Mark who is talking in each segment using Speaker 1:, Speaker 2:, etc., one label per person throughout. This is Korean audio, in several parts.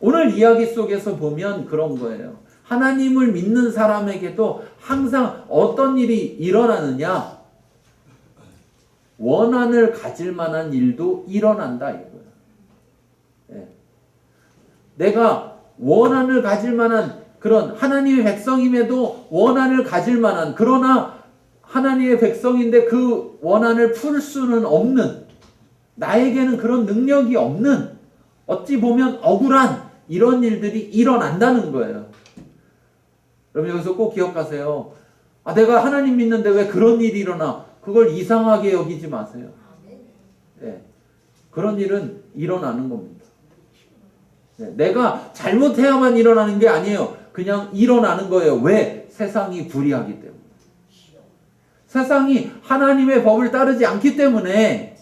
Speaker 1: 오늘 이야기 속에서 보면 그런 거예요. 하나님을 믿는 사람에게도 항상 어떤 일이 일어나느냐? 원한을 가질 만한 일도 일어난다 이거예요. 예. 내가 원한을 가질 만한 그런 하나님의 백성임에도 원한을 가질 만한, 그러나 하나님의 백성인데 그 원한을 풀 수는 없는, 나에게는 그런 능력이 없는, 어찌 보면 억울한 이런 일들이 일어난다는 거예요. 여러분 여기서 꼭 기억하세요. 내가 하나님 믿는데 왜 그런 일이 일어나? 그걸 이상하게 여기지 마세요. 네. 그런 일은 일어나는 겁니다. 네. 내가 잘못해야만 일어나는 게 아니에요. 그냥 일어나는 거예요. 왜? 세상이 불의하기 때문에. 세상이 하나님의 법을 따르지 않기 때문에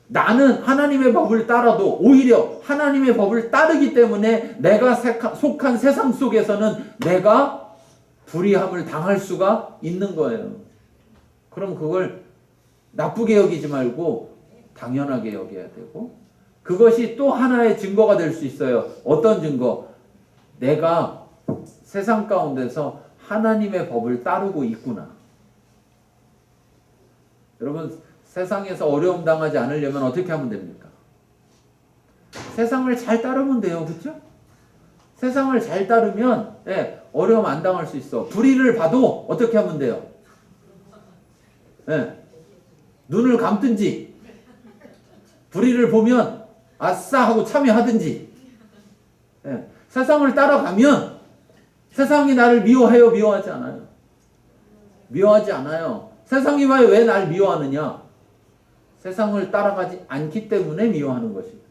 Speaker 1: 나는 하나님의 법을 따라도 오히려 하나님의 법을 따르기 때문에 내가 속한 세상 속에서는 내가 불의함을 당할 수가 있는 거예요. 그럼 그걸 나쁘게 여기지 말고 당연하게 여겨야 되고, 그것이 또 하나의 증거가 될 수 있어요. 어떤 증거? 내가 세상 가운데서 하나님의 법을 따르고 있구나. 여러분 세상에서 어려움 당하지 않으려면 어떻게 하면 됩니까? 세상을 잘 따르면 돼요. 그렇죠? 세상을 잘 따르면 어려움 안 당할 수 있어. 불의를 봐도 어떻게 하면 돼요? 눈을 감든지 불의를 보면 아싸 하고 참여하든지. 세상을 따라가면 세상이 나를 미워해요? 미워하지 않아요? 미워하지 않아요. 세상이 왜 날 미워하느냐? 세상을 따라가지 않기 때문에 미워하는 것이고,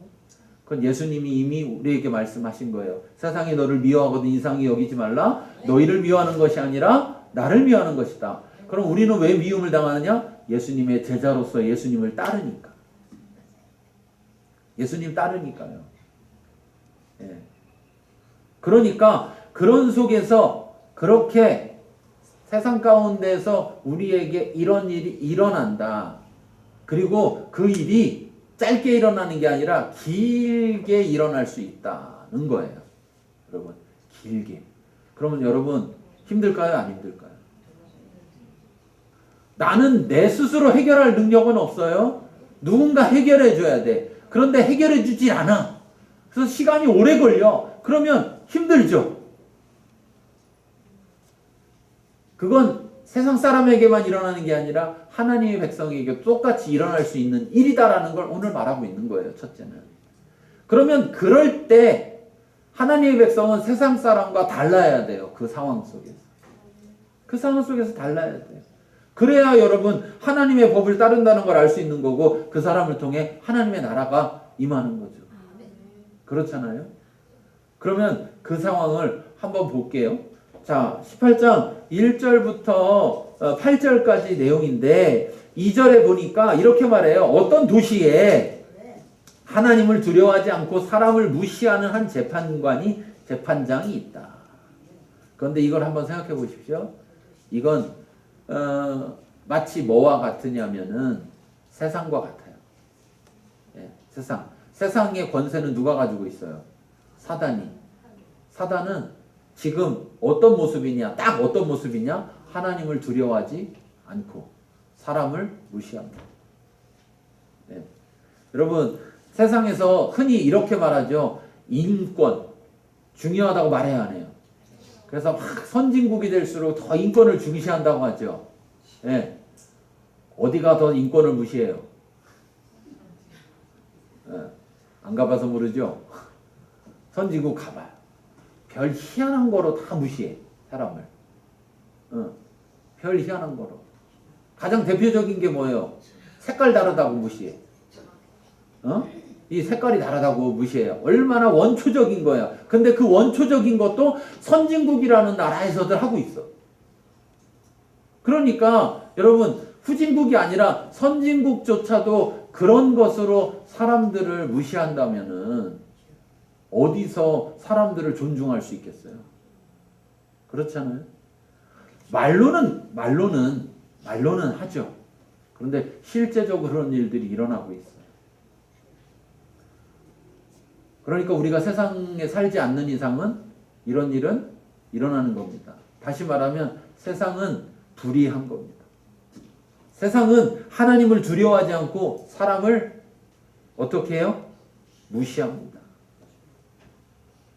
Speaker 1: 그건 예수님이 이미 우리에게 말씀하신 거예요. 세상이 너를 미워하거든 이상히 여기지 말라. 너희를 미워하는 것이 아니라 나를 미워하는 것이다. 그럼 우리는 왜 미움을 당하느냐? 예수님의 제자로서 예수님을 따르니까. 예수님 따르니까요. 예. 그러니까 그런 속에서 그렇게 세상 가운데서 우리에게 이런 일이 일어난다. 그리고 그 일이 짧게 일어나는 게 아니라 길게 일어날 수 있다는 거예요. 여러분, 길게. 그러면 여러분 힘들까요? 안 힘들까요? 나는 내 스스로 해결할 능력은 없어요. 누군가 해결해 줘야 돼. 그런데 해결해 주지 않아. 그래서 시간이 오래 걸려. 그러면 힘들죠. 그건 세상 사람에게만 일어나는 게 아니라 하나님의 백성에게 똑같이 일어날 수 있는 일이다라는 걸 오늘 말하고 있는 거예요. 첫째는. 그러면 그럴 때 하나님의 백성은 세상 사람과 달라야 돼요. 그 상황 속에서. 그 상황 속에서 달라야 돼요. 그래야 여러분 하나님의 법을 따른다는 걸 알 수 있는 거고, 그 사람을 통해 하나님의 나라가 임하는 거죠. 그렇잖아요. 그러면 그 상황을 한번 볼게요. 자, 18장 1절부터 8절까지 내용인데 2절에 보니까 이렇게 말해요. 어떤 도시에 하나님을 두려워하지 않고 사람을 무시하는 한 재판장이 있다. 그런데 이걸 한번 생각해 보십시오. 이건 마치 뭐와 같으냐면은 세상과 같아요. 예, 세상의 권세는 누가 가지고 있어요? 사단이. 사단은 지금 어떤 모습이냐? 딱 어떤 모습이냐? 하나님을 두려워하지 않고 사람을 무시합니다. 예. 여러분 세상에서 흔히 이렇게 말하죠. 인권 중요하다고 말해야 하네요. 그래서 막 선진국이 될수록 더 인권을 중시한다고 하죠. 예. 어디가 더 인권을 무시해요? 예. 안 가봐서 모르죠. 선진국 가봐요. 별 희한한 거로 다 무시해 사람을. 별 희한한 거로. 가장 대표적인 게 뭐예요? 색깔 다르다고 무시해. 이 색깔이 다르다고 무시해요. 얼마나 원초적인 거야. 근데 그 원초적인 것도 선진국이라는 나라에서들 하고 있어. 그러니까 여러분 후진국이 아니라 선진국조차도 그런 것으로 사람들을 무시한다면은 어디서 사람들을 존중할 수 있겠어요? 그렇잖아요. 말로는 하죠. 그런데 실제적으로 그런 일들이 일어나고 있어요. 그러니까 우리가 세상에 살지 않는 이상은 이런 일은 일어나는 겁니다. 다시 말하면 세상은 불의한 겁니다. 세상은 하나님을 두려워하지 않고 사람을 어떻게 해요? 무시합니다.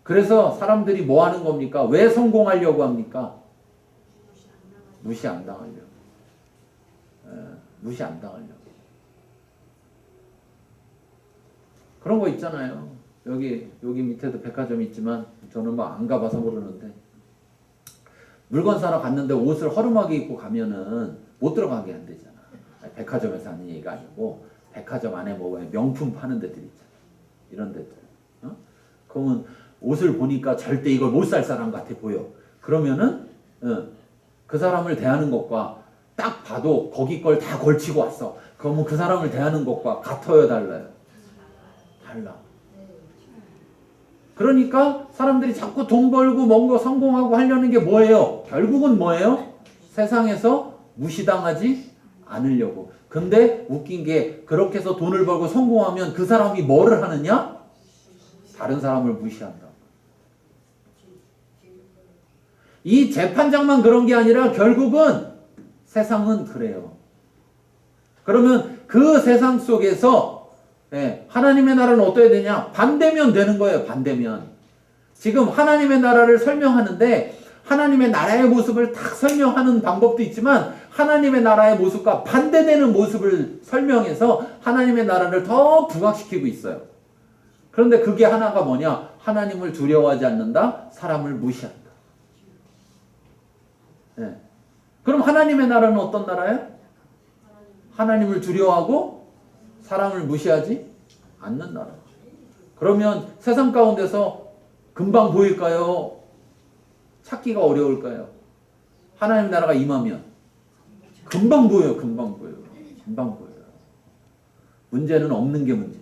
Speaker 1: 그래서 사람들이 뭐 하는 겁니까? 왜 성공하려고 합니까? 무시 안 당하려고. 무시 안 당하려고. 그런 거 있잖아요. 여기 밑에도 백화점 있지만 저는 뭐 안 가봐서 모르는데 물건 사러 갔는데 옷을 허름하게 입고 가면은 못 들어가게 한 되잖아. 아니, 백화점에서 하는 얘기가 아니고 백화점 안에 뭐 명품 파는 데들 있잖아. 이런 데들. 그러면 옷을 보니까 절대 이걸 못 살 사람 같아 보여. 그러면은 그 사람을 대하는 것과 딱 봐도 거기 걸 다 걸치고 왔어. 그러면 그 사람을 대하는 것과 같아요, 달라요? 달라. 그러니까 사람들이 자꾸 돈 벌고 뭔가 성공하고 하려는 게 뭐예요? 결국은 뭐예요? 세상에서 무시당하지 않으려고. 근데 웃긴 게 그렇게 해서 돈을 벌고 성공하면 그 사람이 뭐를 하느냐? 다른 사람을 무시한다. 이 재판장만 그런 게 아니라 결국은 세상은 그래요. 그러면 그 세상 속에서 하나님의 나라는 어떠해야 되냐? 반대면 되는 거예요. 반대면. 지금 하나님의 나라를 설명하는데 하나님의 나라의 모습을 딱 설명하는 방법도 있지만 하나님의 나라의 모습과 반대되는 모습을 설명해서 하나님의 나라를 더 부각시키고 있어요. 그런데 그게 하나가 뭐냐? 하나님을 두려워하지 않는다. 사람을 무시한다. 그럼 하나님의 나라는 어떤 나라예요? 하나님을 두려워하고 사람을 무시하지 않는 나라. 그러면 세상 가운데서 금방 보일까요? 찾기가 어려울까요? 하나님의 나라가 임하면 금방 보여요. 금방 보여요. 금방 보여요. 문제는 없는 게 문제.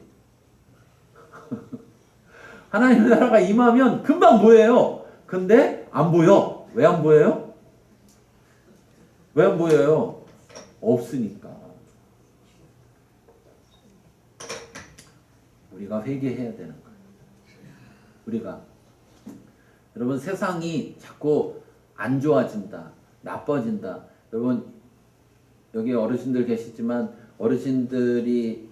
Speaker 1: 하나님의 나라가 임하면 금방 보여요. 근데 안 보여. 왜 안 보여요? 왜 안 보여요? 없으니까. 우리가 회개해야 되는 거예요. 우리가. 여러분 세상이 자꾸 안 좋아진다. 나빠진다. 여러분 여기 어르신들 계시지만 어르신들이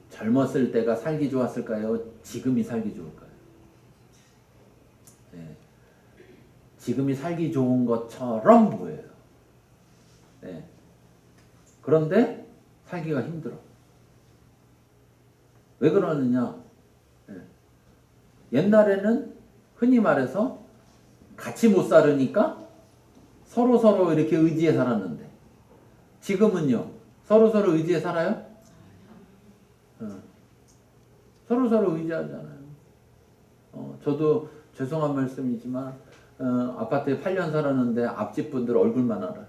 Speaker 1: 젊었을 때가 살기 좋았을까요? 지금이 살기 좋을까요? 네. 지금이 살기 좋은 것처럼 보여요. 네. 그런데 살기가 힘들어. 왜 그러느냐? 네. 옛날에는 흔히 말해서 같이 못 살으니까 서로 이렇게 의지해 살았는데 지금은요? 서로 의지해 살아요? 서로 의지하잖아요. 저도 죄송한 말씀이지만 아파트에 8년 살았는데 앞집 분들 얼굴만 알아요.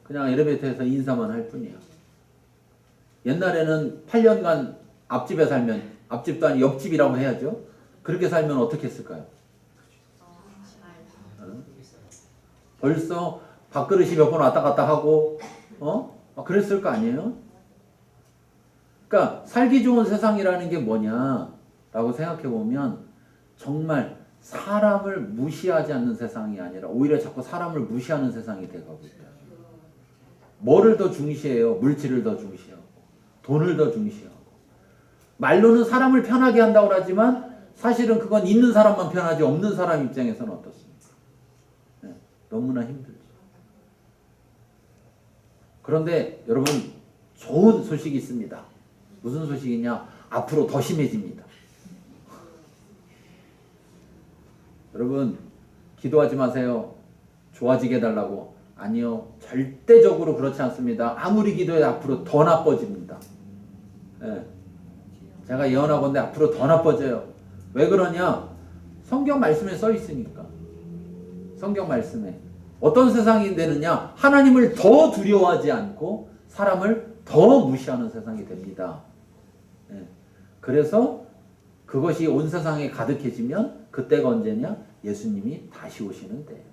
Speaker 1: 그냥 엘리베이터에서 인사만 할 뿐이야. 옛날에는 8년간 앞집에 살면 앞집도 아니 옆집이라고 해야죠. 그렇게 살면 어떻게 했을까요? 벌써 밥그릇이 몇 번 왔다 갔다 하고 그랬을 거 아니에요? 그러니까 살기 좋은 세상이라는 게 뭐냐라고 생각해 보면 정말 사람을 무시하지 않는 세상이 아니라 오히려 자꾸 사람을 무시하는 세상이 돼가고 있다. 뭐를 더 중시해요? 물질을 더 중시하고 돈을 더 중시하고 말로는 사람을 편하게 한다고 하지만 사실은 그건 있는 사람만 편하지 없는 사람 입장에서는 어떻습니까? 네, 너무나 힘들죠. 그런데 여러분 좋은 소식이 있습니다. 무슨 소식이냐? 앞으로 더 심해집니다. 여러분 기도하지 마세요. 좋아지게 해달라고. 아니요. 절대적으로 그렇지 않습니다. 아무리 기도해도 앞으로 더 나빠집니다. 네. 제가 예언하건대 앞으로 더 나빠져요. 왜 그러냐? 성경 말씀에 써 있으니까. 성경 말씀에. 어떤 세상이 되느냐? 하나님을 더 두려워하지 않고 사람을 더 무시하는 세상이 됩니다. 네. 그래서 그것이 온 세상에 가득해지면 그때가 언제냐? 예수님이 다시 오시는 때예요.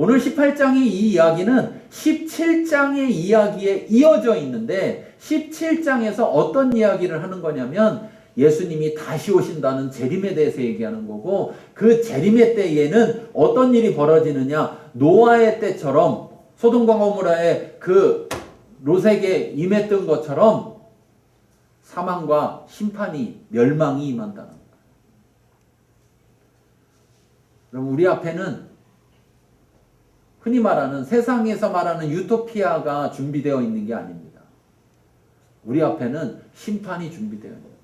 Speaker 1: 오늘 18장의 이 이야기는 17장의 이야기에 이어져 있는데 17장에서 어떤 이야기를 하는 거냐면 예수님이 다시 오신다는 재림에 대해서 얘기하는 거고, 그 재림의 때에는 어떤 일이 벌어지느냐, 노아의 때처럼 소돔과 고모라의 그 롯에게 임했던 것처럼 사망과 심판이, 멸망이 임한다는 거예요. 그럼 우리 앞에는 흔히 말하는, 세상에서 말하는 유토피아가 준비되어 있는 게 아닙니다. 우리 앞에는 심판이 준비되어 있는 거예요.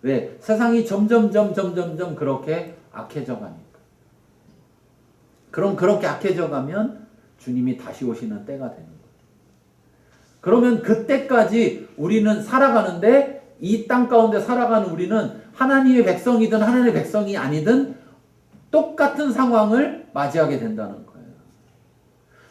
Speaker 1: 왜? 세상이 점점 그렇게 악해져 가니까. 그럼 그렇게 악해져 가면 주님이 다시 오시는 때가 되는 거예요. 그러면 그때까지 우리는 살아가는데, 이 땅 가운데 살아가는 우리는 하나님의 백성이든 하나님의 백성이 아니든 똑같은 상황을 맞이하게 된다는 거예요.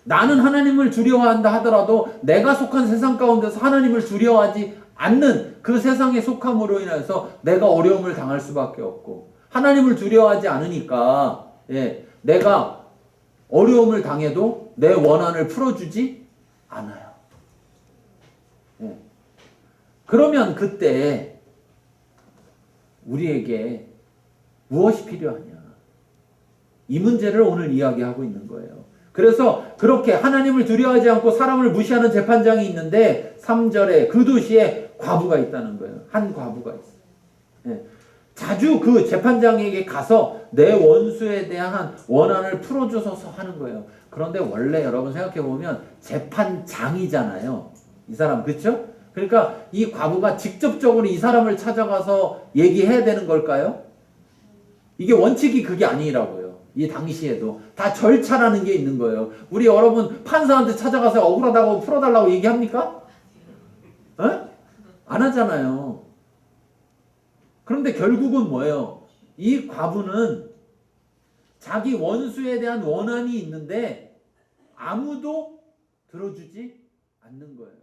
Speaker 1: 나는 하나님을 두려워한다 하더라도 내가 속한 세상 가운데서 하나님을 두려워하지 않는 그 세상에 속함으로 인해서 내가 어려움을 당할 수밖에 없고, 하나님을 두려워하지 않으니까 내가 어려움을 당해도 내 원한을 풀어주지 않아요. 그러면 그때 우리에게 무엇이 필요하냐? 이 문제를 오늘 이야기하고 있는 거예요. 그래서 그렇게 하나님을 두려워하지 않고 사람을 무시하는 재판장이 있는데 3절에 그 도시에 과부가 있다는 거예요. 한 과부가 있어요. 자주 그 재판장에게 가서 내 원수에 대한 원한을 풀어줘서 하는 거예요. 그런데 원래 여러분 생각해보면 재판장이잖아요. 이 사람, 그렇죠? 그러니까 이 과부가 직접적으로 이 사람을 찾아가서 얘기해야 되는 걸까요? 이게 원칙이 그게 아니라고요. 이 당시에도 다 절차라는 게 있는 거예요. 우리 여러분 판사한테 찾아가서 억울하다고 풀어달라고 얘기합니까? 안 하잖아요. 그런데 결국은 뭐예요? 이 과부는 자기 원수에 대한 원한이 있는데 아무도 들어주지 않는 거예요.